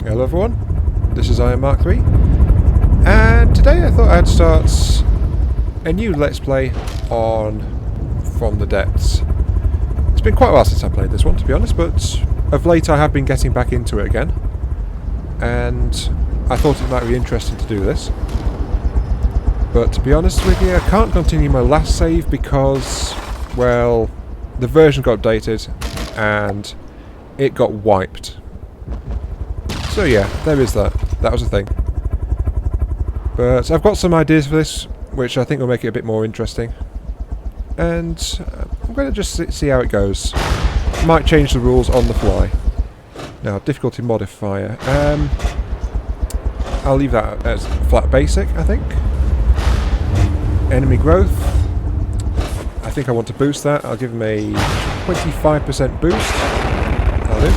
Hello everyone, this is Iron Mark 3, and today I thought I'd start a new Let's Play on From the Depths. It's been quite a while since I played this one, to be honest, but of late I have been getting back into it again, and I thought it might be interesting to do this. But to be honest with you, I can't continue my last save because, well, the version got updated and it got wiped. So yeah, there is that. That was a thing. But I've got some ideas for this, which I think will make it a bit more interesting. And I'm going to just see how it goes. Might change the rules on the fly. Now, difficulty modifier. I'll leave that as flat basic, I think. Enemy growth. I think I want to boost that. I'll give him a 25% boost. That'll do.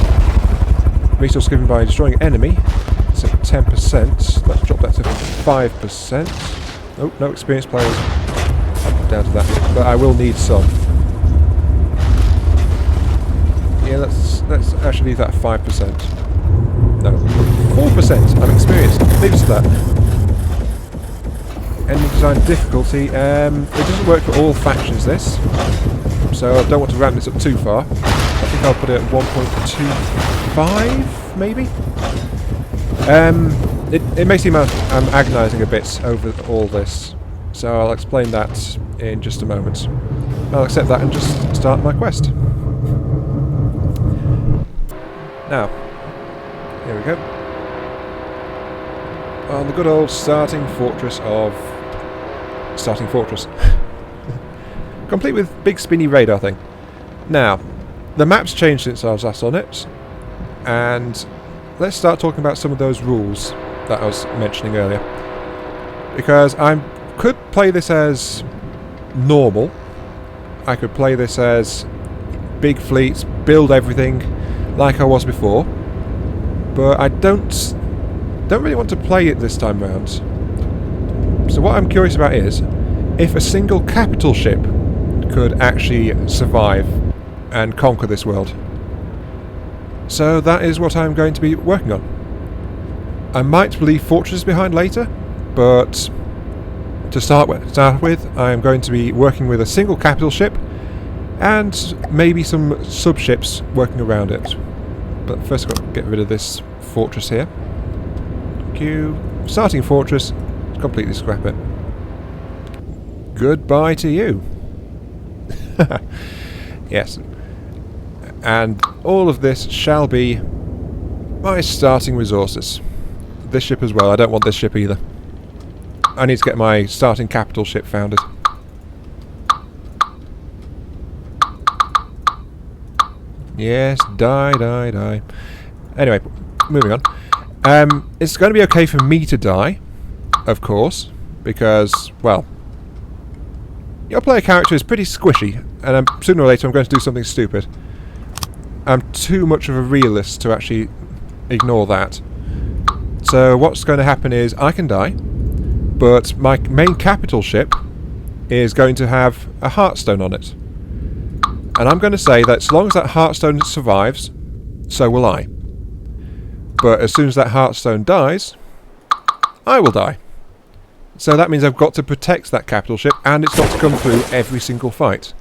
Resource given by destroying enemy. It's at 10%. Let's drop that to 5%. Oh, no experienced players. Down to that. But I will need some. Yeah, let's actually leave that at 5%. No. 4%. I'm experienced. Leave us that. Enemy design difficulty. It doesn't work for all factions, this. So I don't want to ramp this up too far. I think I'll put it at 1.25, maybe? It may seem I'm agonising a bit over all this, so I'll explain that in just a moment. I'll accept that and just start my quest. Now, here we go. On the good old starting fortress of... Starting fortress. Complete with big spinny radar thing. Now, the map's changed since I was last on it, and let's start talking about some of those rules that I was mentioning earlier. Because I could play this as normal, I could play this as big fleets, build everything like I was before, but I don't really want to play it this time round. So what I'm curious about is if a single capital ship could actually survive and conquer this world. So that is what I'm going to be working on. I might leave fortresses behind later, but to start with, I am going to be working with a single capital ship and maybe some subships working around it. But first I've got to get rid of this fortress here. Q. Starting fortress. Completely scrap it. Goodbye to you. Yes. And all of this shall be my starting resources. This ship as well. I don't want this ship either. I need to get my starting capital ship founded. Yes, die. Anyway, moving on. It's going to be okay for me to die, of course, because, well, your player character is pretty squishy, and sooner or later I'm going to do something stupid. I'm too much of a realist to actually ignore that. So what's going to happen is I can die, but my main capital ship is going to have a heartstone on it. And I'm going to say that as long as that heartstone survives, so will I. But as soon as that heartstone dies, I will die. So that means I've got to protect that capital ship, and it's got to come through every single fight.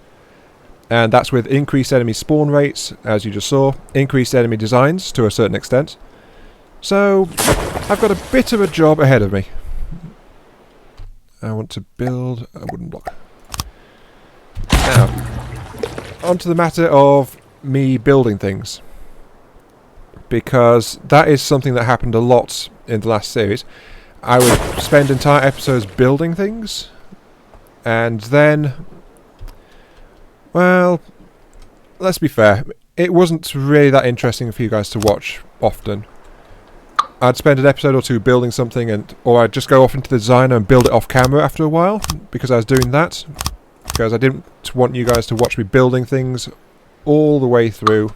And that's with increased enemy spawn rates, as you just saw, increased enemy designs to a certain extent. So I've got a bit of a job ahead of me. I want to build a wooden block. Now, on to the matter of me building things. Because that is something that happened a lot in the last series. I would spend entire episodes building things, and then, well, let's be fair, it wasn't really that interesting for you guys to watch often. I'd spend an episode or two building something, or I'd just go off into the designer and build it off camera after a while, because I was doing that, because I didn't want you guys to watch me building things all the way through.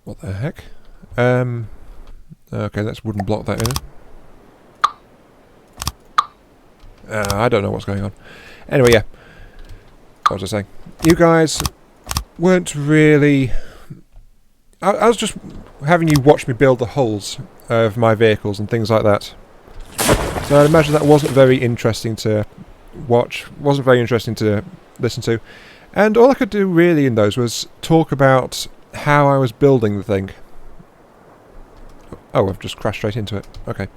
What the heck? Okay, let's wooden block that in. I don't know what's going on. Anyway, yeah. What was I saying? You guys weren't really... I was just having you watch me build the hulls of my vehicles and things like that. So I imagine that wasn't very interesting to watch, wasn't very interesting to listen to. And all I could do really in those was talk about how I was building the thing. Oh, I've just crashed straight into it. Okay.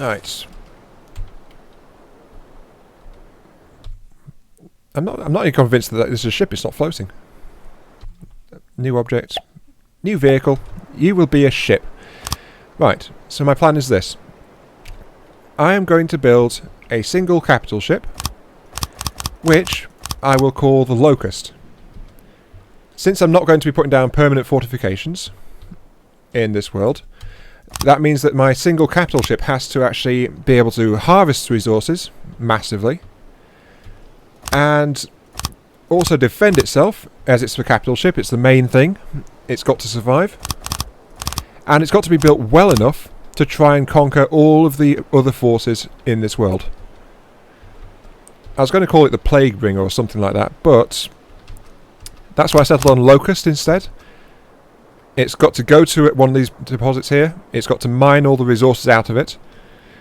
Alright. I'm not even convinced that this is a ship, it's not floating. New object. New vehicle. You will be a ship. Right, so my plan is this. I am going to build a single capital ship, which I will call the Locust. Since I'm not going to be putting down permanent fortifications in this world, that means that my single capital ship has to actually be able to harvest resources massively, and also defend itself, as it's the capital ship, it's the main thing. It's got to survive. And it's got to be built well enough to try and conquer all of the other forces in this world. I was going to call it the Plague Bringer or something like that, but that's why I settled on Locust instead. It's got to go to one of these deposits here. It's got to mine all the resources out of it.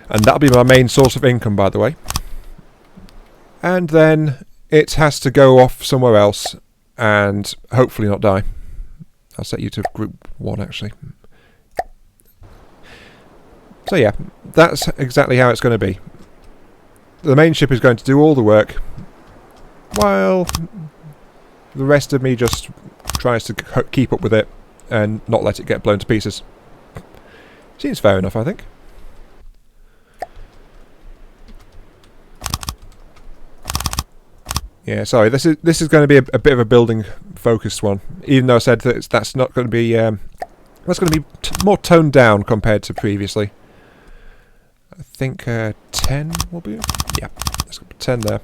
And that'll be my main source of income, by the way. And then it has to go off somewhere else and hopefully not die. I'll set you to group 1, actually. So yeah, that's exactly how it's going to be. The main ship is going to do all the work, while the rest of me just tries to keep up with it and not let it get blown to pieces. Seems fair enough, I think. Yeah, sorry, this is going to be a bit of a building focused one, even though I said that that's not going to be that's going to be more toned down compared to previously. I think 10 will be... Yeah, let's put 10 there.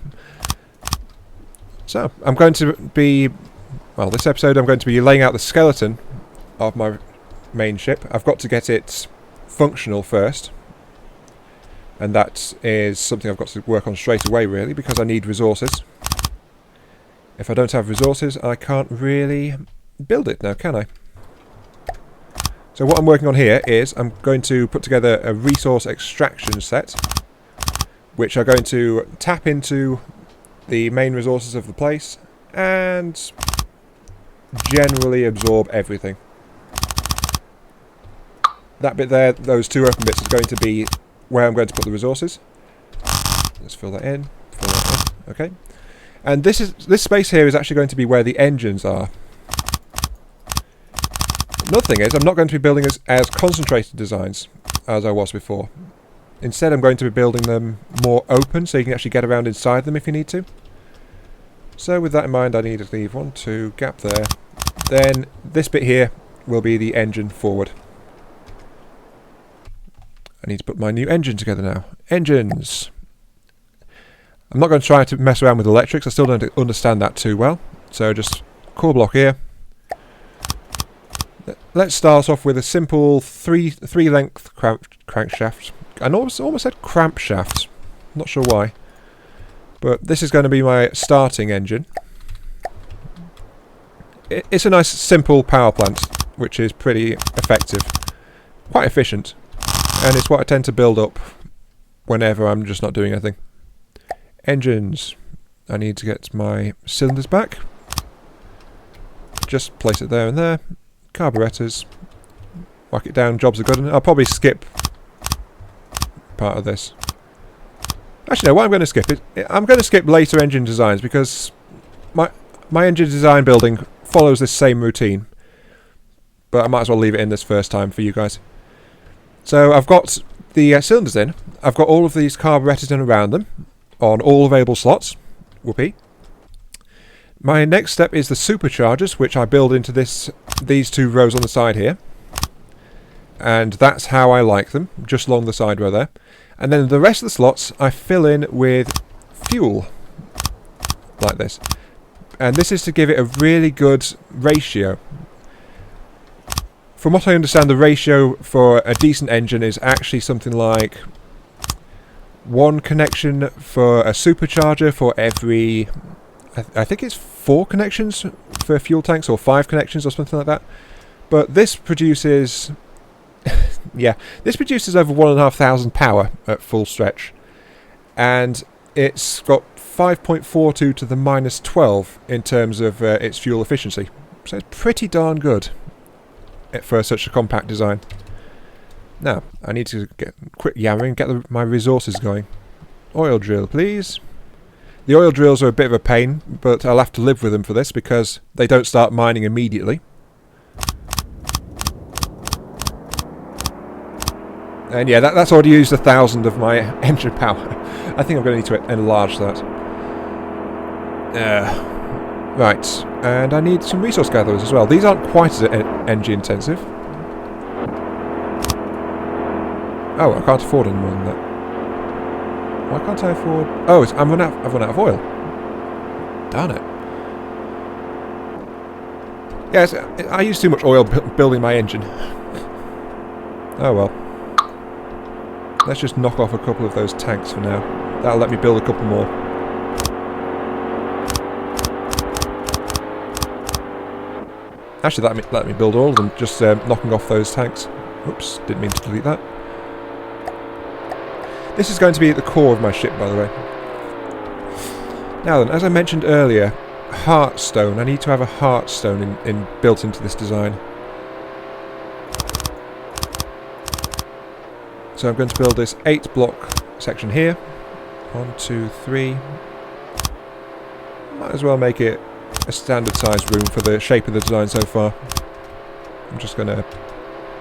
So, I'm going to be... Well, this episode I'm going to be laying out the skeleton of my main ship. I've got to get it functional first. And that is something I've got to work on straight away, really, because I need resources. If I don't have resources, I can't really build it now, can I? So what I'm working on here is I'm going to put together a resource extraction set, which are going to tap into the main resources of the place and generally absorb everything. That bit there, those two open bits, is going to be where I'm going to put the resources. Let's fill that in. Okay. And this space here is actually going to be where the engines are. Another thing is, I'm not going to be building as concentrated designs as I was before. Instead, I'm going to be building them more open, so you can actually get around inside them if you need to. So with that in mind, I need to leave 1, 2, gap there. Then this bit here will be the engine forward. I need to put my new engine together now. Engines! I'm not going to try to mess around with electrics, I still don't understand that too well. So just core block here. Let's start off with a simple three length crankshaft. I almost said cramp shaft. Not sure why. But this is going to be my starting engine. It's a nice simple power plant, which is pretty effective. Quite efficient. And it's what I tend to build up whenever I'm just not doing anything. Engines. I need to get my cylinders back. Just place it there and there. Carburettors. Whack it down, jobs are good. I'll probably skip part of this. Actually, no, what I'm going to skip is I'm going to skip later engine designs because my engine design building follows this same routine. But I might as well leave it in this first time for you guys. So I've got the cylinders in. I've got all of these carburettors in around them on all available slots. Whoopee. My next step is the superchargers, which I build into these two rows on the side here. And that's how I like them, just along the side row there. And then the rest of the slots I fill in with fuel, like this. And this is to give it a really good ratio. From what I understand, the ratio for a decent engine is actually something like 1 connection for a supercharger for every I think it's 4 connections for fuel tanks, or 5 connections, or something like that. But this produces... yeah, this produces over 1,500 power at full stretch. And it's got 5.42 to the minus 12 in terms of its fuel efficiency. So it's pretty darn good for such a compact design. Now, I need to quit yammering and get my resources going. Oil drill, please. The oil drills are a bit of a pain, but I'll have to live with them for this because they don't start mining immediately. And yeah, that's already used 1,000 of my engine power. I think I'm going to need to enlarge that. Right, and I need some resource gatherers as well. These aren't quite as energy intensive. Oh, I can't afford any more than that. Why can't I afford... Oh, I've run out of oil. Darn it. Yes, I use too much oil building my engine. Oh well. Let's just knock off a couple of those tanks for now. That'll let me build a couple more. Actually, let me build all of them, just knocking off those tanks. Oops, didn't mean to delete that. This is going to be at the core of my ship, by the way. Now then, as I mentioned earlier, Heartstone. I need to have a Heartstone built into this design. So I'm going to build this 8-block section here. 1, 2, 3. Might as well make it a standard sized room for the shape of the design so far. I'm just going to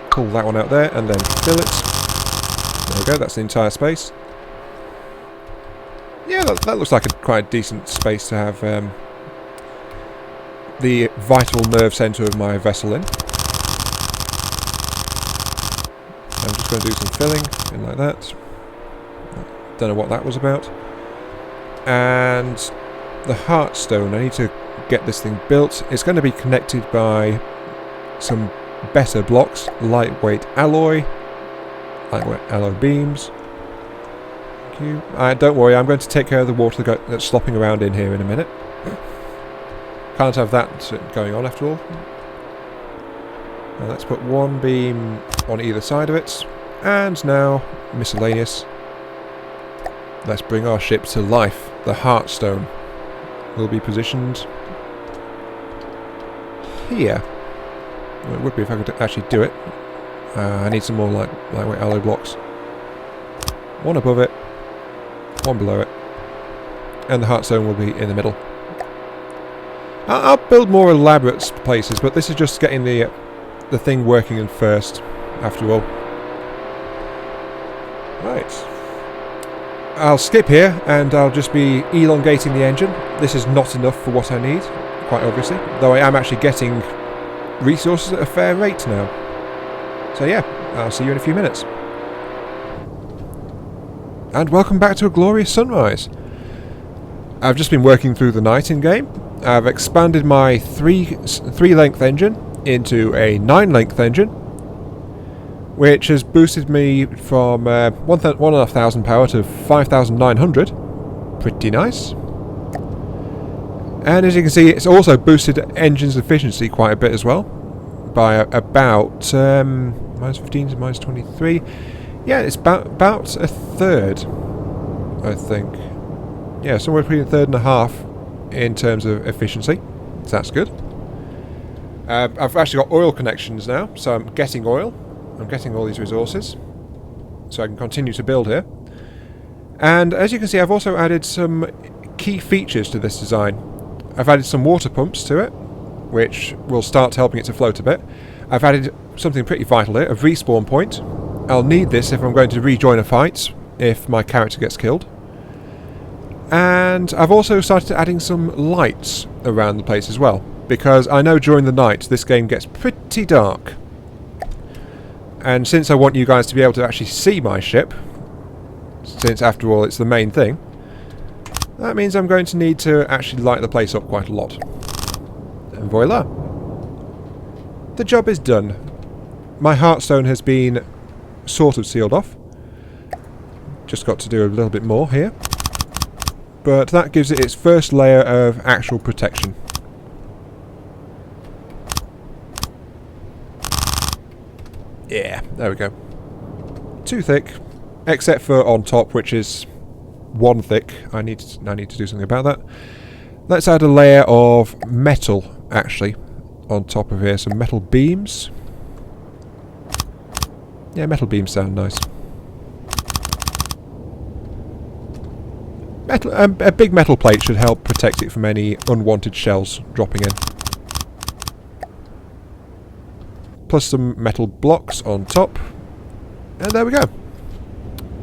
pull that one out there and then fill it. There we go, that's the entire space. Yeah, that looks like a quite decent space to have the vital nerve centre of my vessel in. I'm just going to do some filling, in like that. Don't know what that was about. And the Heartstone, I need to get this thing built. It's going to be connected by some better blocks, lightweight alloy beams. Thank you. Don't worry, I'm going to take care of the water that's slopping around in here in a minute. Can't have that going on after all. Now let's put one beam on either side of it. And now, miscellaneous. Let's bring our ship to life. The Heartstone will be positioned here. Well, it would be if I could actually do it. I need some more lightweight alloy blocks. One above it, one below it, and the Heartstone will be in the middle. I'll build more elaborate places, but this is just getting the thing working in first, after all. Right. I'll skip here, and I'll just be elongating the engine. This is not enough for what I need, quite obviously, though I am actually getting resources at a fair rate now. So yeah, I'll see you in a few minutes. And welcome back to a glorious sunrise. I've just been working through the night in game. I've expanded my 3-length engine into a 9-length engine, which has boosted me from 1,500 power to 5,900. Pretty nice. And as you can see, it's also boosted engine's efficiency quite a bit as well, by about minus 15 to minus 23. Yeah, it's about a third, I think. Yeah, somewhere between a third and a half in terms of efficiency. So that's good. I've actually got oil connections now, so I'm getting oil. I'm getting all these resources, so I can continue to build here. And as you can see, I've also added some key features to this design. I've added some water pumps to it, which will start helping it to float a bit. I've added something pretty vital here, a respawn point. I'll need this if I'm going to rejoin a fight, if my character gets killed. And I've also started adding some lights around the place as well, because I know during the night this game gets pretty dark. And since I want you guys to be able to actually see my ship, since after all it's the main thing, that means I'm going to need to actually light the place up quite a lot. And voila! The job is done. My Heartstone has been sort of sealed off. Just got to do a little bit more here. but that gives it its first layer of actual protection. Yeah, there we go. Too thick, except for on top, which is one thick. I need to do something about that. Let's add a layer of metal, actually, on top of here. Some metal beams. Yeah, metal beams sound nice. A big metal plate should help protect it from any unwanted shells dropping in. Plus some metal blocks on top. And there we go.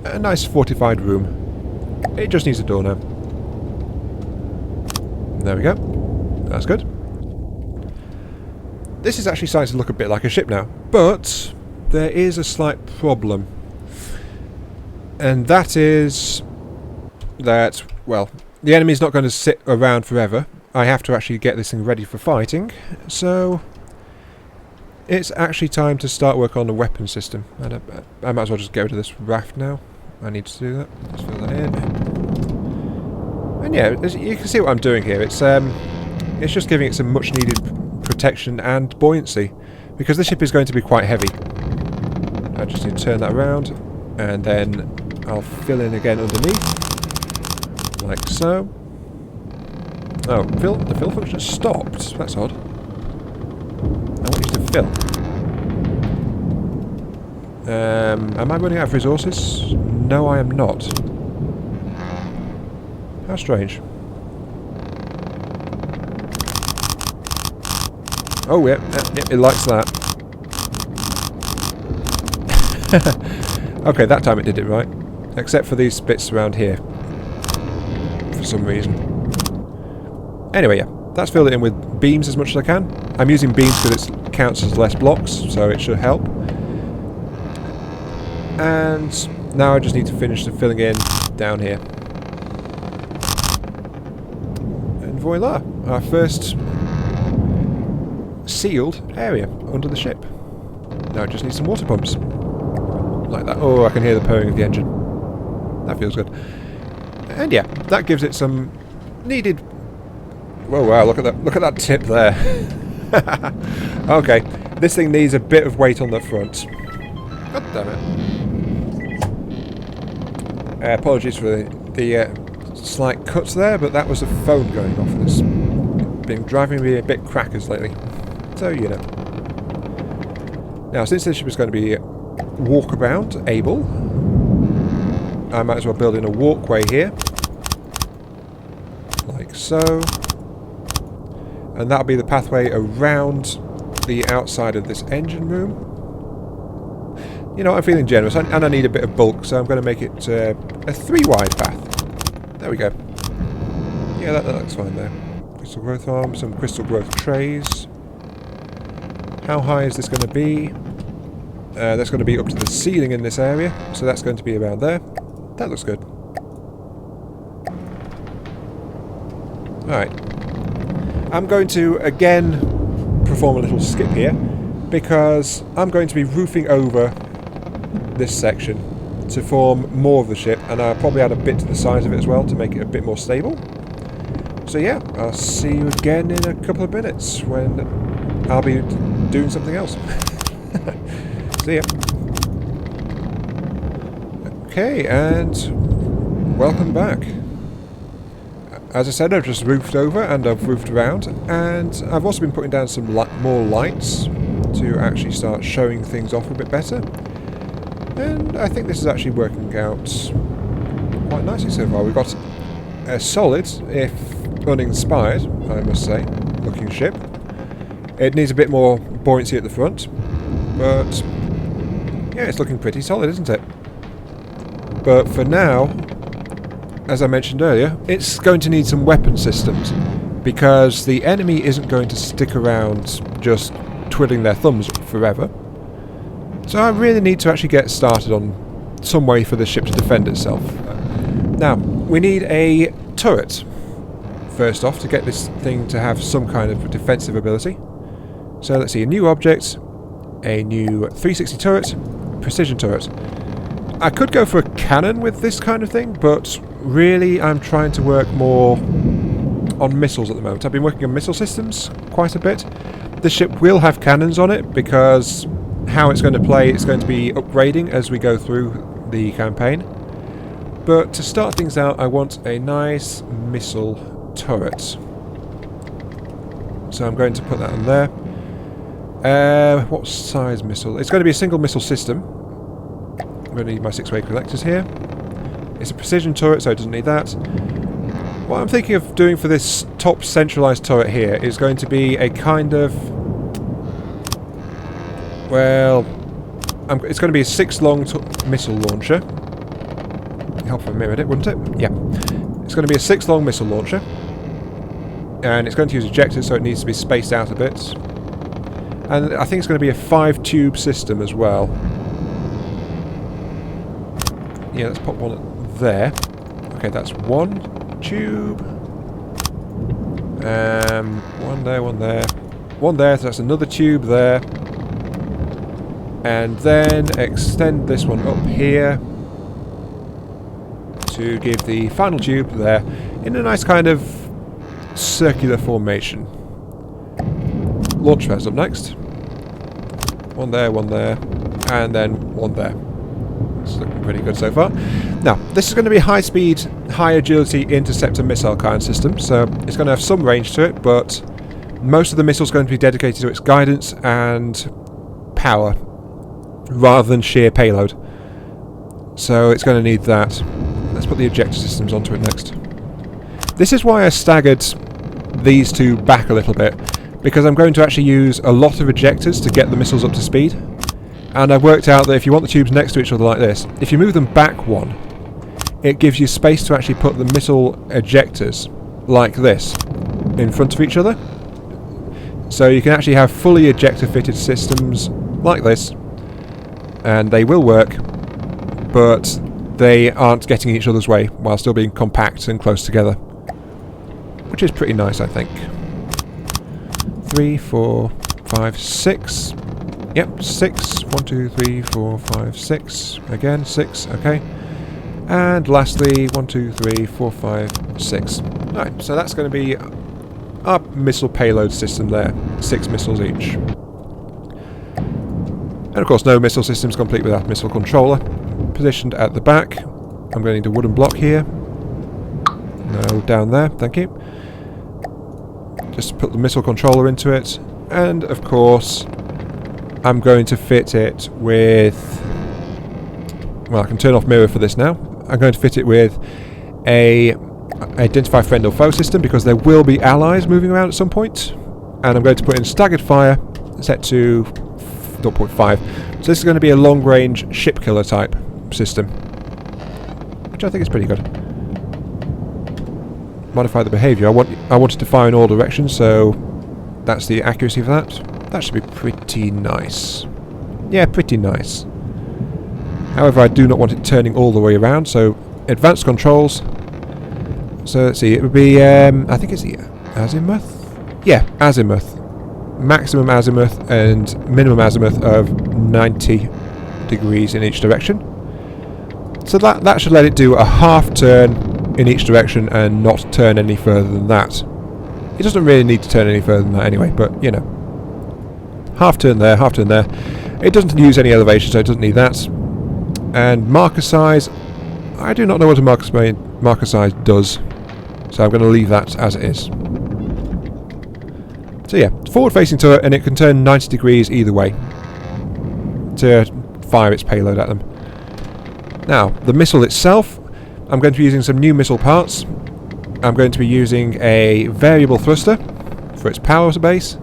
A nice fortified room. It just needs a door now. There we go. That's good. This is actually starting to look a bit like a ship now. But there is a slight problem. And that is that, well, the enemy's not going to sit around forever. I have to actually get this thing ready for fighting. So it's actually time to start work on the weapon system. And I might as well just go to this raft now. I need to do that. Let's fill that in. And yeah, you can see what I'm doing here. It's just giving it some much needed protection and buoyancy, because the ship is going to be quite heavy. I just need to turn that around, and then I'll fill in again underneath, like so. Oh, the fill function has stopped. That's odd. I want you to fill. Am I running out of resources? No, I am not. How strange. Oh, yeah, it likes that. Okay, that time it did it right. Except for these bits around here. For some reason. Anyway, yeah, that's filled it in with beams as much as I can. I'm using beams because it counts as less blocks, so it should help. And now I just need to finish the filling in down here. And voila, our first sealed area under the ship. Now I just need some water pumps. Like that. Oh, I can hear the purring of the engine. That feels good. And yeah, that gives it some needed... Whoa, wow, look at that tip there. Okay, this thing needs a bit of weight on the front. God damn it. Apologies for the slight cuts there, but that was the phone going off. It's been driving me a bit crackers lately. So, you know. Now, since this ship is going to be walkabout able, I might as well build in a walkway here. Like so. And that'll be the pathway around the outside of this engine room. You know, I'm feeling generous, and I need a bit of bulk, so I'm going to make it a 3-wide path. There we go. Yeah, that looks fine there. Crystal growth arm, some crystal growth trays. How high is this going to be? That's going to be up to the ceiling in this area, so that's going to be around there. That looks good. Alright. I'm going to, again, perform a little skip here, because I'm going to be roofing over this section to form more of the ship, and I'll probably add a bit to the size of it as well to make it a bit more stable. So yeah, I'll see you again in a couple of minutes when I'll be doing something else. See ya. Okay, and welcome back. As I said, I've just roofed over and I've roofed around, and I've also been putting down some more lights to actually start showing things off a bit better. And I think this is actually working out quite nicely so far. We've got a solid, if uninspired, I must say, looking ship. It needs a bit more buoyancy at the front, but yeah, it's looking pretty solid, isn't it? But for now, as I mentioned earlier, it's going to need some weapon systems, because the enemy isn't going to stick around just twiddling their thumbs forever. So I really need to actually get started on some way for the ship to defend itself. Now, we need a turret, first off, to get this thing to have some kind of defensive ability. So let's see, a new object, a new 360 turret, precision turret. I could go for a cannon with this kind of thing, but really I'm trying to work more on missiles at the moment. I've been working on missile systems quite a bit. This ship will have cannons on it because how it's going to play, it's going to be upgrading as we go through the campaign. But to start things out, I want a nice missile turret. So I'm going to put that on there. What size missile? It's going to be a single missile system. I'm going to need my 6-way collectors here. It's a precision turret, so it doesn't need that. What I'm thinking of doing for this top centralised turret here is going to be a kind of... well... it's going to be a 6-long missile launcher. Help if I mirrored it, wouldn't it? Yeah. It's going to be a 6-long missile launcher. And it's going to use ejectors, so it needs to be spaced out a bit. And I think it's going to be a 5-tube system as well. Yeah, let's pop one there. Okay, that's 1 tube. One there, one there. One there, so that's another tube there. And then extend this one up here to give the final tube there in a nice kind of circular formation. Launch pads up next. One there, and then one there. It's looking pretty good so far. Now, this is going to be high speed, high agility interceptor missile kind of system, so it's going to have some range to it, but most of the missiles are going to be dedicated to its guidance and power rather than sheer payload. So it's going to need that. Let's put the ejector systems onto it next. This is why I staggered these two back a little bit, because I'm going to actually use a lot of ejectors to get the missiles up to speed. And I've worked out that if you want the tubes next to each other like this, if you move them back one, it gives you space to actually put the missile ejectors like this in front of each other. So you can actually have fully ejector fitted systems like this, and they will work, but they aren't getting in each other's way while still being compact and close together, which is pretty nice, I think. 3, 4, 5, 6. Yep, 6. 1, 2, 3, 4, 5, 6. Again, 6. Okay. And lastly, 1, 2, 3, 4, 5, 6. Right, so that's going to be our missile payload system there. 6 missiles each. And of course, no missile system's complete without a missile controller. Positioned at the back. I'm going to need a wooden block here. No, down there. Thank you. Just put the missile controller into it. And of course, I'm going to fit it with... well, I can turn off mirror for this now. I'm going to fit it with a identify friend or foe system, because there will be allies moving around at some point. And I'm going to put in staggered fire, set to 0.5. So this is going to be a long-range ship killer type system, which I think is pretty good. Modify the behaviour. I wanted to fire in all directions, so that's the accuracy of that. That should be pretty nice. Yeah, pretty nice. However, I do not want it turning all the way around, so advanced controls. So let's see, it would be, I think it's the azimuth? Yeah, azimuth. Maximum azimuth and minimum azimuth of 90 degrees in each direction. So that should let it do a half turn in each direction and not turn any further than that. It doesn't really need to turn any further than that anyway, but you know. Half turn there, half turn there. It doesn't use any elevation, so it doesn't need that. And marker size, I do not know what a marker size does, so I'm going to leave that as it is. So yeah, forward facing turret, and it can turn 90 degrees either way to fire its payload at them. Now, the missile itself, I'm going to be using some new missile parts. I'm going to be using a variable thruster for its power base.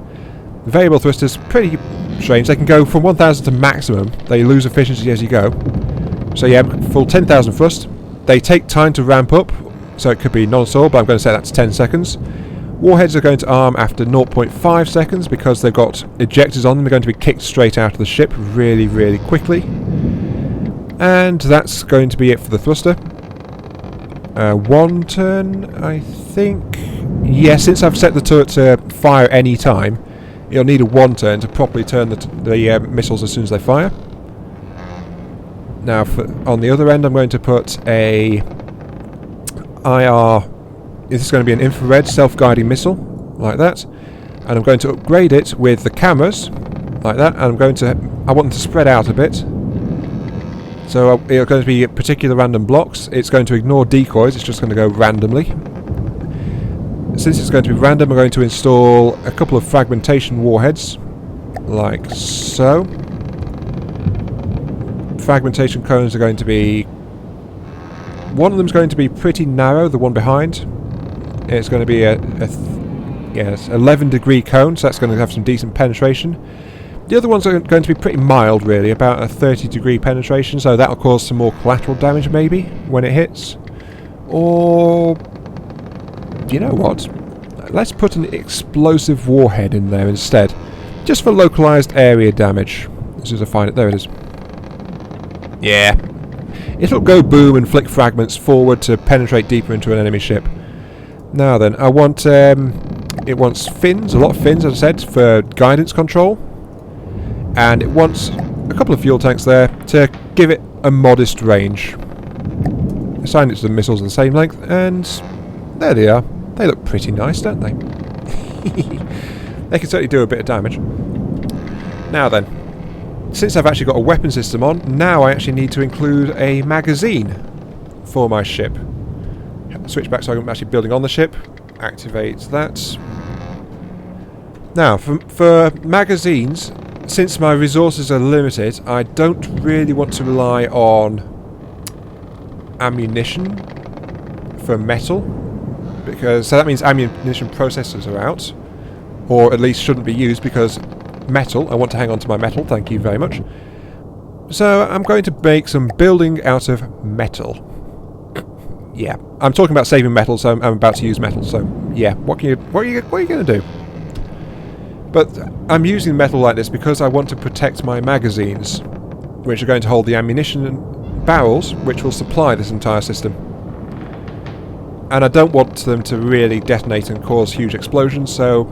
The variable thrusters, pretty strange. They can go from 1000 to maximum. They lose efficiency as you go. So yeah, full 10,000 thrust. They take time to ramp up, so it could be non-stop, but I'm going to set that to 10 seconds. Warheads are going to arm after 0.5 seconds because they've got ejectors on them. They're going to be kicked straight out of the ship really, really quickly. And that's going to be it for the thruster. 1 turn, I think. Yeah, since I've set the turret to fire any time, you'll need a 1 turn to properly turn the missiles as soon as they fire. Now, on the other end, I'm going to put a This is going to be an infrared self-guiding missile, like that. And I'm going to upgrade it with the cameras, like that. And I want them to spread out a bit. So it's going to be particular random blocks. It's going to ignore decoys. It's just going to go randomly. Since it's going to be random, I'm going to install a couple of fragmentation warheads, like so. Fragmentation cones are going to be... One of them is going to be pretty narrow, the one behind. It's going to be a 11 degree cone, so that's going to have some decent penetration. The other ones are going to be pretty mild, really, about a 30 degree penetration, so that'll cause some more collateral damage, maybe, when it hits. Or... you know what? Let's put an explosive warhead in there instead. Just for localized area damage. As soon as I find it, there it is. Yeah. It'll go boom and flick fragments forward to penetrate deeper into an enemy ship. Now then, I want... it wants fins, a lot of fins, as I said, for guidance control. And it wants a couple of fuel tanks there to give it a modest range. Assign it to the missiles of the same length, and there they are. They look pretty nice, don't they? They can certainly do a bit of damage. Now then, since I've actually got a weapon system on, now I actually need to include a magazine for my ship. Switch back so I'm actually building on the ship. Activate that. Now, for magazines, since my resources are limited, I don't really want to rely on ammunition for metal, because so that means ammunition processors are out, or at least shouldn't be used, because metal, I want to hang on to my metal, thank you very much. So I'm going to make some building out of metal. Yeah, I'm talking about saving metal, so I'm about to use metal, so yeah, what are you going to do? But I'm using metal like this because I want to protect my magazines, which are going to hold the ammunition and barrels, which will supply this entire system. And I don't want them to really detonate and cause huge explosions, so,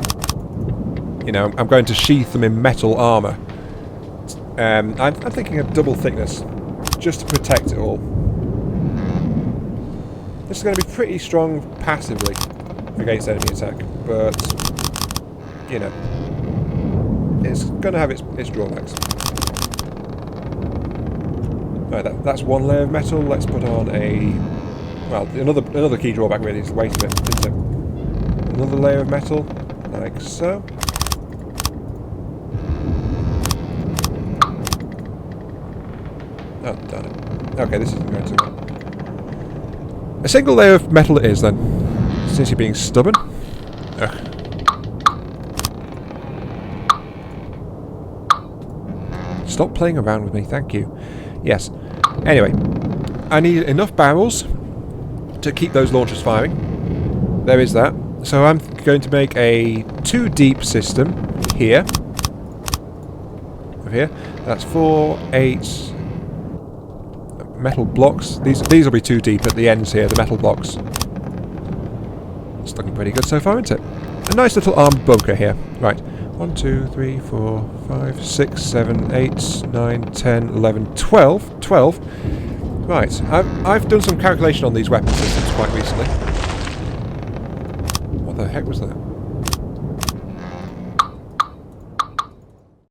you know, I'm going to sheath them in metal armour. I'm thinking of double thickness, just to protect it all. This is going to be pretty strong passively against enemy attack, but, you know, it's going to have its drawbacks. Right, that's one layer of metal. Let's put on a... well, another key drawback really is the weight of it, isn't it? Another layer of metal, like so. Oh, darn it. Okay, this isn't going to work. A single layer of metal it is then, since you're being stubborn. Ugh. Stop playing around with me, thank you. Yes. Anyway, I need enough barrels to keep those launchers firing. There is that. So I'm going to make a 2 deep system here. Over here. That's 4, 8 metal blocks. These will be 2 deep at the ends here, the metal blocks. It's looking pretty good so far, isn't it? A nice little armed bunker here. Right. 1, 2, 3, 4, 5, 6, 7, 8, 9, 10, 11, 12. 12. Right, I've done some calculation on these weapon systems quite recently. What the heck was that?